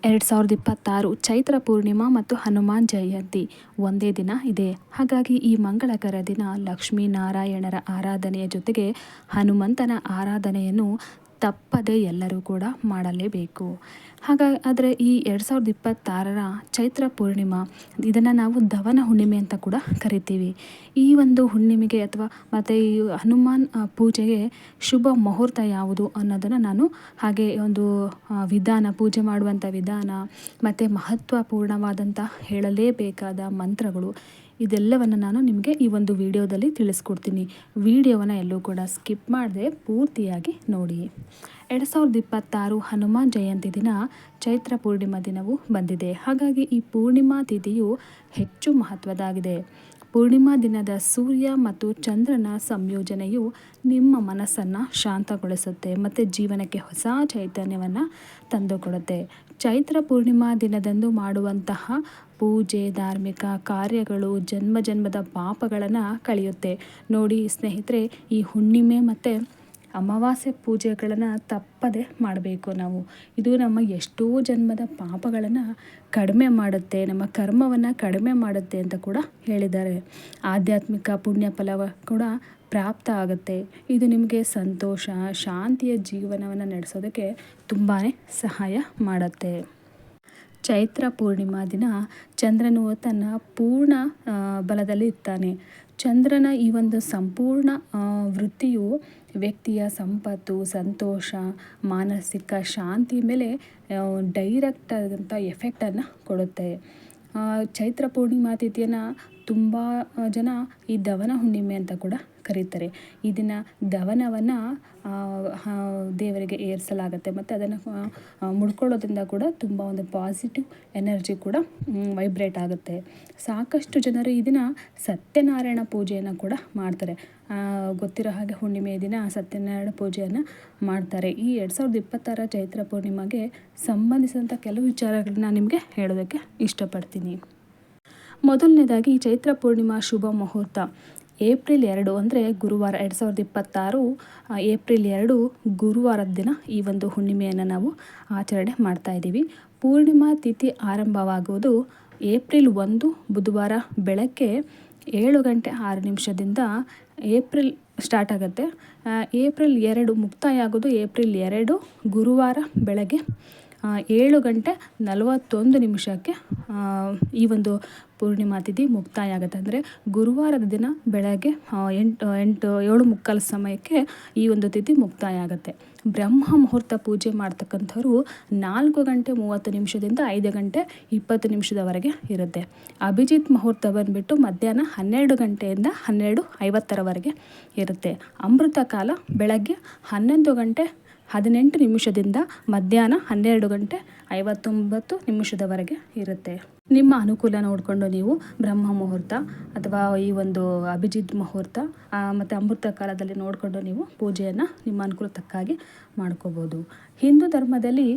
2026 ಚೈತ್ರ ಪೂರ್ಣಿಮಾ ಮತ್ತು ಹನುಮಾನ್ ಜಯಂತಿ ಒಂದೇ ದಿನ ಇದೆ. ಹಾಗಾಗಿ ಈ ಮಂಗಳಕರ ದಿನ ಲಕ್ಷ್ಮೀನಾರಾಯಣರ ಆರಾಧನೆಯ ಜೊತೆಗೆ ಹನುಮಂತನ ಆರಾಧನೆಯನ್ನು ತಪ್ಪದೆ ಎಲ್ಲರೂ ಕೂಡ ಮಾಡಲೇಬೇಕು. ಆದರೆ ಈ 2026ರ ಚೈತ್ರ ಪೂರ್ಣಿಮಾ ಇದನ್ನು ನಾವು ದವನ ಹುಣ್ಣಿಮೆ ಅಂತ ಕೂಡ ಕರಿತೀವಿ. ಈ ಒಂದು ಹುಣ್ಣಿಮೆಗೆ ಮತ್ತು ಈ ಹನುಮಾನ್ ಪೂಜೆಗೆ ಶುಭ ಮುಹೂರ್ತ ಯಾವುದು ಅನ್ನೋದನ್ನು ನಾನು ಹಾಗೆ ಒಂದು ಪೂಜೆ ಮಾಡುವಂಥ ವಿಧಾನ ಮತ್ತು ಮಹತ್ವಪೂರ್ಣವಾದಂಥ ಹೇಳಲೇಬೇಕಾದ ಮಂತ್ರಗಳು ಇದೆಲ್ಲವನ್ನು ನಾನು ನಿಮಗೆ ಈ ಒಂದು ವಿಡಿಯೋದಲ್ಲಿ ತಿಳಿಸ್ಕೊಡ್ತೀನಿ. ವಿಡಿಯೋವನ್ನು ಎಲ್ಲೂ ಕೂಡ ಸ್ಕಿಪ್ ಮಾಡದೆ ಪೂರ್ತಿಯಾಗಿ ನೋಡಿ. 2026 ಹನುಮಾನ್ ಜಯಂತಿ ದಿನ ಚೈತ್ರ ಪೂರ್ಣಿಮಾ ದಿನವೂ ಬಂದಿದೆ. ಹಾಗಾಗಿ ಈ ಪೂರ್ಣಿಮಾ ತಿಥಿಯು ಹೆಚ್ಚು ಮಹತ್ವದಾಗಿದೆ. ಪೂರ್ಣಿಮಾ ದಿನದ ಸೂರ್ಯ ಮತ್ತು ಚಂದ್ರನ ಸಂಯೋಜನೆಯು ನಿಮ್ಮ ಮನಸ್ಸನ್ನು ಶಾಂತಗೊಳಿಸುತ್ತೆ ಮತ್ತು ಜೀವನಕ್ಕೆ ಹೊಸ ಚೈತನ್ಯವನ್ನು ತಂದುಕೊಡುತ್ತೆ. ಚೈತ್ರ ಪೂರ್ಣಿಮಾ ದಿನದಂದು ಮಾಡುವಂತಹ ಪೂಜೆ, ಧಾರ್ಮಿಕ ಕಾರ್ಯಗಳು ಜನ್ಮದ ಪಾಪಗಳನ್ನು ಕಳೆಯುತ್ತೆ. ನೋಡಿ ಸ್ನೇಹಿತರೆ, ಈ ಹುಣ್ಣಿಮೆ ಮತ್ತು ಅಮಾವಾಸ್ಯೆ ಪೂಜೆಗಳನ್ನು ತಪ್ಪದೆ ಮಾಡಬೇಕು ನಾವು. ಇದು ನಮ್ಮ ಎಷ್ಟೋ ಜನ್ಮದ ಪಾಪಗಳನ್ನು ಕಡಿಮೆ ಮಾಡುತ್ತೆ, ನಮ್ಮ ಕರ್ಮವನ್ನು ಕಡಿಮೆ ಮಾಡುತ್ತೆ ಅಂತ ಕೂಡ ಹೇಳಿದ್ದಾರೆ. ಆಧ್ಯಾತ್ಮಿಕ ಪುಣ್ಯ ಫಲ ಕೂಡ ಪ್ರಾಪ್ತ ಆಗುತ್ತೆ. ಇದು ನಿಮಗೆ ಸಂತೋಷ, ಶಾಂತಿಯ ಜೀವನವನ್ನು ನಡೆಸೋದಕ್ಕೆ ತುಂಬಾ ಸಹಾಯ ಮಾಡುತ್ತೆ. ಚೈತ್ರ ಪೂರ್ಣಿಮಾ ದಿನ ಚಂದ್ರನು ತನ್ನ ಪೂರ್ಣ ಬಲದಲ್ಲಿ ಇರ್ತಾನೆ. ಚಂದ್ರನ ಈ ಒಂದು ಸಂಪೂರ್ಣ ವೃತ್ತಿಯು ವ್ಯಕ್ತಿಯ ಸಂಪತ್ತು, ಸಂತೋಷ, ಮಾನಸಿಕ ಶಾಂತಿ ಮೇಲೆ ಡೈರೆಕ್ಟ್ ಆದಂಥ ಎಫೆಕ್ಟನ್ನು ಕೊಡುತ್ತೆ. ಚೈತ್ರ ಪೂರ್ಣಿಮಾ ತಿಥಿಯನ್ನು ತುಂಬ ಜನ ಈ ದವನ ಹುಣ್ಣಿಮೆ ಅಂತ ಕೂಡ ಕರೀತಾರೆ. ಈ ದಿನ ದವನವನ್ನು ದೇವರಿಗೆ ಏರಿಸಲಾಗುತ್ತೆ ಮತ್ತು ಅದನ್ನು ಮುಡ್ಕೊಳ್ಳೋದ್ರಿಂದ ಕೂಡ ತುಂಬ ಒಂದು ಪಾಸಿಟಿವ್ ಎನರ್ಜಿ ಕೂಡ ವೈಬ್ರೇಟ್ ಆಗುತ್ತೆ. ಸಾಕಷ್ಟು ಜನರು ಈ ದಿನ ಸತ್ಯನಾರಾಯಣ ಪೂಜೆಯನ್ನು ಕೂಡ ಮಾಡ್ತಾರೆ. ಗೊತ್ತಿರೋ ಹಾಗೆ ಹುಣ್ಣಿಮೆ ದಿನ ಸತ್ಯನಾರಾಯಣ ಪೂಜೆಯನ್ನು ಮಾಡ್ತಾರೆ. ಈ 2026 ಚೈತ್ರ ಪೂರ್ಣಿಮೆಗೆ ಸಂಬಂಧಿಸಿದಂಥ ಕೆಲವು ವಿಚಾರಗಳನ್ನ ನಿಮಗೆ ಹೇಳೋದಕ್ಕೆ ಇಷ್ಟಪಡ್ತೀನಿ. ಮೊದಲನೇದಾಗಿ ಚೈತ್ರ ಪೂರ್ಣಿಮಾ ಶುಭ ಮುಹೂರ್ತ ಏಪ್ರಿಲ್ 2 ಅಂದರೆ ಗುರುವಾರ. 2026 ಏಪ್ರಿಲ್ 2 ಗುರುವಾರದ ದಿನ ಈ ಒಂದು ಹುಣ್ಣಿಮೆಯನ್ನು ನಾವು ಆಚರಣೆ ಮಾಡ್ತಾ ಇದ್ದೀವಿ. ಪೂರ್ಣಿಮಾ ತಿಥಿ ಆರಂಭವಾಗುವುದು ಏಪ್ರಿಲ್ 1 ಬುಧವಾರ ಬೆಳಗ್ಗೆ 7:06 ಏಪ್ರಿಲ್ ಸ್ಟಾರ್ಟ್ ಆಗುತ್ತೆ. ಏಪ್ರಿಲ್ 2 ಮುಕ್ತಾಯ ಆಗೋದು ಏಪ್ರಿಲ್ 2 ಗುರುವಾರ ಬೆಳಗ್ಗೆ 7:41 ಈ ಒಂದು ಪೂರ್ಣಿಮಾ ತಿಥಿ ಮುಕ್ತಾಯ ಆಗುತ್ತೆ. ಅಂದರೆ ಗುರುವಾರದ ದಿನ ಬೆಳಗ್ಗೆ 7:45 ಸಮಯಕ್ಕೆ ಈ ಒಂದು ತಿಥಿ ಮುಕ್ತಾಯ ಆಗುತ್ತೆ. ಬ್ರಹ್ಮ ಮುಹೂರ್ತ ಪೂಜೆ ಮಾಡ್ತಕ್ಕಂಥವ್ರು 4:30 5:20 ಇರುತ್ತೆ. ಅಭಿಜಿತ್ ಮುಹೂರ್ತ ಬಂದುಬಿಟ್ಟು ಮಧ್ಯಾಹ್ನ 12 ಗಂಟೆಯಿಂದ 12:50 ಇರುತ್ತೆ. ಅಮೃತ ಕಾಲ ಬೆಳಗ್ಗೆ 11:18 ಮಧ್ಯಾಹ್ನ 12:59 ಇರುತ್ತೆ. ನಿಮ್ಮ ಅನುಕೂಲ ನೋಡಿಕೊಂಡು ನೀವು ಬ್ರಹ್ಮ ಮುಹೂರ್ತ ಅಥವಾ ಈ ಒಂದು ಅಭಿಜಿತ್ ಮುಹೂರ್ತ ಮತ್ತು ಅಮೃತ ಕಾಲದಲ್ಲಿ ನೋಡಿಕೊಂಡು ನೀವು ಪೂಜೆಯನ್ನು ನಿಮ್ಮ ಅನುಕೂಲ ತಕ್ಕಾಗಿ ಮಾಡ್ಕೋಬೋದು. ಹಿಂದೂ ಧರ್ಮದಲ್ಲಿ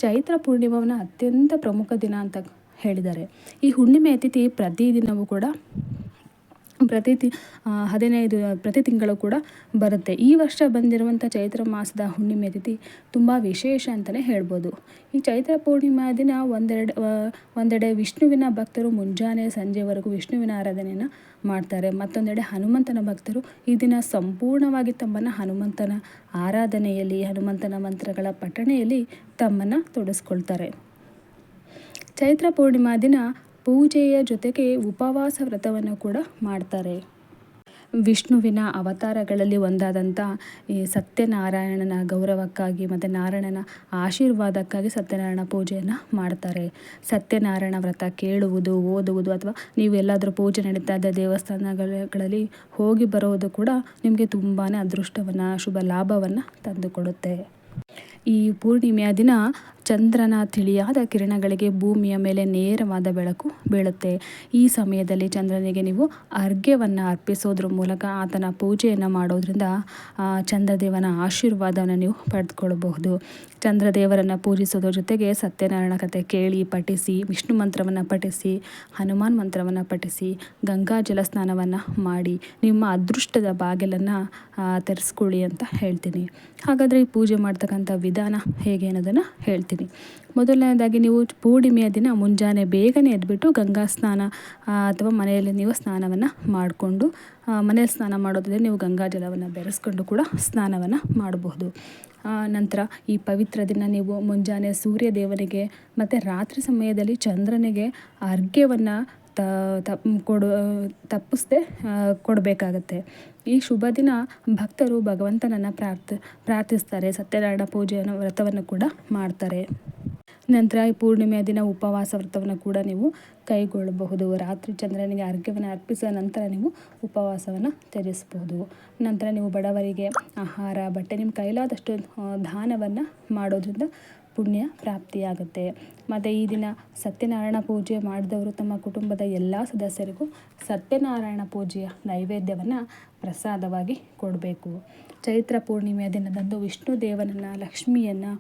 ಚೈತ್ರ ಪೂರ್ಣಿಮಾವನ್ನು ಅತ್ಯಂತ ಪ್ರಮುಖ ದಿನ ಅಂತ ಹೇಳಿದ್ದಾರೆ. ಈ ಹುಣ್ಣಿಮೆ ತಿಥಿ ಪ್ರತಿದಿನವೂ ಕೂಡ ಪ್ರತಿ ತಿಂಗಳು ಕೂಡ ಬರುತ್ತೆ. ಈ ವರ್ಷ ಬಂದಿರುವಂಥ ಚೈತ್ರ ಮಾಸದ ಹುಣ್ಣಿಮೆ ತಿಥಿ ತುಂಬ ವಿಶೇಷ ಅಂತಲೇ ಹೇಳ್ಬೋದು. ಈ ಚೈತ್ರ ಪೂರ್ಣಿಮಾ ದಿನ ಒಂದೆಡೆ ವಿಷ್ಣುವಿನ ಭಕ್ತರು ಮುಂಜಾನೆ ಸಂಜೆವರೆಗೂ ವಿಷ್ಣುವಿನ ಆರಾಧನೆಯನ್ನು ಮಾಡ್ತಾರೆ. ಮತ್ತೊಂದೆಡೆ ಹನುಮಂತನ ಭಕ್ತರು ಈ ದಿನ ಸಂಪೂರ್ಣವಾಗಿ ತಮ್ಮನ್ನು ಹನುಮಂತನ ಆರಾಧನೆಯಲ್ಲಿ, ಹನುಮಂತನ ಮಂತ್ರಗಳ ಪಠಣೆಯಲ್ಲಿ ತಮ್ಮನ್ನು ತೊಡಗಿಸ್ಕೊಳ್ತಾರೆ. ಚೈತ್ರ ಪೂರ್ಣಿಮಾ ದಿನ ಪೂಜೆಯ ಜೊತೆಗೆ ಉಪವಾಸ ವ್ರತವನ್ನು ಕೂಡ ಮಾಡ್ತಾರೆ. ವಿಷ್ಣುವಿನ ಅವತಾರಗಳಲ್ಲಿ ಒಂದಾದಂಥ ಈ ಸತ್ಯನಾರಾಯಣನ ಗೌರವಕ್ಕಾಗಿ ಮತ್ತು ನಾರಾಯಣನ ಆಶೀರ್ವಾದಕ್ಕಾಗಿ ಸತ್ಯನಾರಾಯಣ ಪೂಜೆಯನ್ನು ಮಾಡ್ತಾರೆ. ಸತ್ಯನಾರಾಯಣ ವ್ರತ ಕೇಳುವುದು, ಓದುವುದು ಅಥವಾ ನೀವು ಎಲ್ಲಾದರೂ ಪೂಜೆ ನಡೀತಾ ಇದ್ದ ದೇವಸ್ಥಾನಗಳಲ್ಲಿ ಹೋಗಿ ಬರೋದು ಕೂಡ ನಿಮಗೆ ತುಂಬಾ ಅದೃಷ್ಟವನ್ನು, ಶುಭ ಲಾಭವನ್ನು ತಂದುಕೊಡುತ್ತೆ. ಈ ಪೂರ್ಣಿಮೆಯ ದಿನ ಚಂದ್ರನ ತಿಳಿಯಾದ ಕಿರಣಗಳಿಗೆ ಭೂಮಿಯ ಮೇಲೆ ನೇರವಾದ ಬೆಳಕು ಬೀಳುತ್ತೆ. ಈ ಸಮಯದಲ್ಲಿ ಚಂದ್ರನಿಗೆ ನೀವು ಅರ್ಘ್ಯವನ್ನು ಅರ್ಪಿಸೋದ್ರ ಮೂಲಕ ಆತನ ಪೂಜೆಯನ್ನು ಮಾಡೋದ್ರಿಂದ ಚಂದ್ರದೇವನ ಆಶೀರ್ವಾದವನ್ನು ನೀವು ಪಡೆದುಕೊಳ್ಳಬಹುದು. ಚಂದ್ರದೇವರನ್ನು ಪೂಜಿಸೋದ್ರ ಜೊತೆಗೆ ಸತ್ಯನಾರಾಯಣ ಕಥೆ ಕೇಳಿ, ಪಠಿಸಿ, ವಿಷ್ಣು ಮಂತ್ರವನ್ನು ಪಠಿಸಿ, ಹನುಮಾನ್ ಮಂತ್ರವನ್ನು ಪಠಿಸಿ, ಗಂಗಾ ಜಲ ಸ್ನಾನವನ್ನು ಮಾಡಿ ನಿಮ್ಮ ಅದೃಷ್ಟದ ಬಾಗಿಲನ್ನು ತೆರೆಸ್ಕೊಳ್ಳಿ ಅಂತ ಹೇಳ್ತೀನಿ. ಹಾಗಾದರೆ ಈ ಪೂಜೆ ಮಾಡ್ತಕ್ಕಂಥ ವಿಧಾನ ಹೇಗೆ ಅನ್ನೋದನ್ನು ಹೇಳ್ತೀನಿ. ಮೊದಲನೇದಾಗಿ ನೀವು ಪೂರ್ಣಿಮೆಯ ದಿನ ಮುಂಜಾನೆ ಬೇಗನೆ ಎದ್ಬಿಟ್ಟು ಗಂಗಾ ಸ್ನಾನ ಅಥವಾ ಮನೆಯಲ್ಲಿ ನೀವು ಸ್ನಾನವನ್ನು ಮಾಡಿಕೊಂಡು, ಮನೆಯಲ್ಲಿ ಸ್ನಾನ ಮಾಡೋದ್ರೆ ನೀವು ಗಂಗಾ ಜಲವನ್ನು ಬೆರೆಸ್ಕೊಂಡು ಕೂಡ ಸ್ನಾನವನ್ನು ಮಾಡಬಹುದು. ನಂತರ ಈ ಪವಿತ್ರ ದಿನ ನೀವು ಮುಂಜಾನೆ ಸೂರ್ಯ ದೇವನಿಗೆ ಮತ್ತು ರಾತ್ರಿ ಸಮಯದಲ್ಲಿ ಚಂದ್ರನಿಗೆ ಅರ್ಘ್ಯವನ್ನು ತಪ್ಪಿಸದೆ ಕೊಡಬೇಕಾಗತ್ತೆ. ಈ ಶುಭ ದಿನ ಭಕ್ತರು ಭಗವಂತನನ್ನು ಪ್ರಾರ್ಥಿಸ್ತಾರೆ. ಸತ್ಯನಾರಾಯಣ ಪೂಜೆಯನ್ನು ವ್ರತವನ್ನು ಕೂಡ ಮಾಡ್ತಾರೆ. ನಂತರ ಈ ಪೂರ್ಣಿಮೆಯ ದಿನ ಉಪವಾಸ ವ್ರತವನ್ನು ಕೂಡ ನೀವು ಕೈಗೊಳ್ಳಬಹುದು. ರಾತ್ರಿ ಚಂದ್ರನಿಗೆ ಅರ್ಘ್ಯವನ್ನು ಅರ್ಪಿಸಿದ ನಂತರ ನೀವು ಉಪವಾಸವನ್ನು ತ್ಯಜಿಸಬಹುದು. ನಂತರ ನೀವು ಬಡವರಿಗೆ ಆಹಾರ, ಬಟ್ಟೆ, ನಿಮ್ಮ ಕೈಲಾದಷ್ಟು ದಾನವನ್ನು ಮಾಡೋದ್ರಿಂದ ಪುಣ್ಯ ಪ್ರಾಪ್ತಿಯಾಗುತ್ತೆ. ಮತ್ತು ಈ ದಿನ ಸತ್ಯನಾರಾಯಣ ಪೂಜೆ ಮಾಡಿದವರು ತಮ್ಮ ಕುಟುಂಬದ ಎಲ್ಲ ಸದಸ್ಯರಿಗೂ ಸತ್ಯನಾರಾಯಣ ಪೂಜೆಯ ನೈವೇದ್ಯವನ್ನು ಪ್ರಸಾದವಾಗಿ ಕೊಡಬೇಕು. ಚೈತ್ರ ಪೂರ್ಣಿಮೆಯ ದಿನದಂದು ವಿಷ್ಣು ದೇವನನ್ನು, ಲಕ್ಷ್ಮಿಯನ್ನು,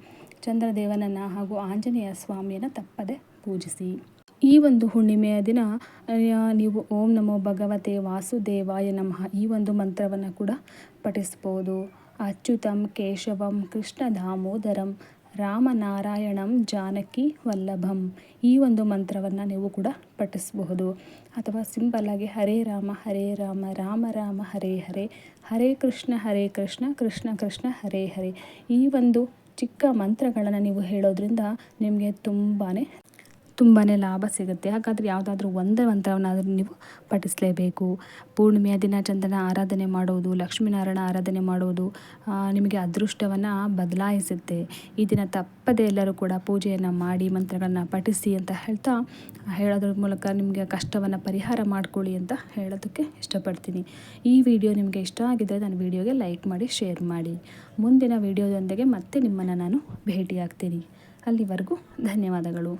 ಚಂದ್ರದೇವನನ್ನು ಹಾಗೂ ಆಂಜನೇಯ ಸ್ವಾಮಿಯನ್ನು ತಪ್ಪದೆ ಪೂಜಿಸಿ. ಈ ಒಂದು ಹುಣ್ಣಿಮೆಯ ದಿನ ನೀವು ಓಂ ನಮೋ ಭಗವತೆ ವಾಸುದೇವಾಯ ನಮಃ ಈ ಒಂದು ಮಂತ್ರವನ್ನು ಕೂಡ ಪಠಿಸ್ಬೋದು. ಅಚ್ಯುತಂ ಕೇಶವಂ ಕೃಷ್ಣ ದಾಮೋದರಂ ರಾಮನಾರಾಯಣಂ ಜಾನಕಿ ವಲ್ಲಭಂ ಈ ಒಂದು ಮಂತ್ರವನ್ನು ನೀವು ಕೂಡ ಪಠಿಸಬಹುದು. ಅಥವಾ ಸಿಂಪಲ್ಲಾಗಿ ಹರೇ ರಾಮ ರಾಮ ರಾಮ ಹರೇ ಹರೇ, ಹರೇ ಕೃಷ್ಣ ಕೃಷ್ಣ ಕೃಷ್ಣ ಹರೇ ಹರೇ ಈ ಒಂದು ಚಿಕ್ಕ ಮಂತ್ರಗಳನ್ನು ನೀವು ಹೇಳೋದ್ರಿಂದ ನಿಮಗೆ ತುಂಬಾ ಲಾಭ ಸಿಗುತ್ತೆ. ಹಾಗಾದರೆ ಯಾವುದಾದ್ರೂ ಒಂದು ಮಂತ್ರವನ್ನಾದರೂ ನೀವು ಪಠಿಸಲೇಬೇಕು. ಪೂರ್ಣಿಮೆಯ ದಿನ ಚಂದ್ರನ ಆರಾಧನೆ ಮಾಡುವುದು, ಲಕ್ಷ್ಮೀನಾರಾಯಣ ಆರಾಧನೆ ಮಾಡುವುದು ನಿಮಗೆ ಅದೃಷ್ಟವನ್ನು ಬದಲಾಯಿಸುತ್ತೆ. ಈ ದಿನ ತಪ್ಪದೆ ಎಲ್ಲರೂ ಕೂಡ ಪೂಜೆಯನ್ನು ಮಾಡಿ ಮಂತ್ರಗಳನ್ನು ಪಠಿಸಿ ಅಂತ ಹೇಳೋದ್ರ ಮೂಲಕ ನಿಮಗೆ ಕಷ್ಟವನ್ನು ಪರಿಹಾರ ಮಾಡ್ಕೊಳ್ಳಿ ಅಂತ ಹೇಳೋದಕ್ಕೆ ಇಷ್ಟಪಡ್ತೀನಿ. ಈ ವಿಡಿಯೋ ನಿಮಗೆ ಇಷ್ಟ ಆಗಿದ್ದರೆ ನನ್ನ ವಿಡಿಯೋಗೆ ಲೈಕ್ ಮಾಡಿ, ಶೇರ್ ಮಾಡಿ. ಮುಂದಿನ ವಿಡಿಯೋದೊಂದಿಗೆ ಮತ್ತೆ ನಿಮ್ಮನ್ನು ನಾನು ಭೇಟಿಯಾಗ್ತೀನಿ. ಅಲ್ಲಿವರೆಗೂ ಧನ್ಯವಾದಗಳು.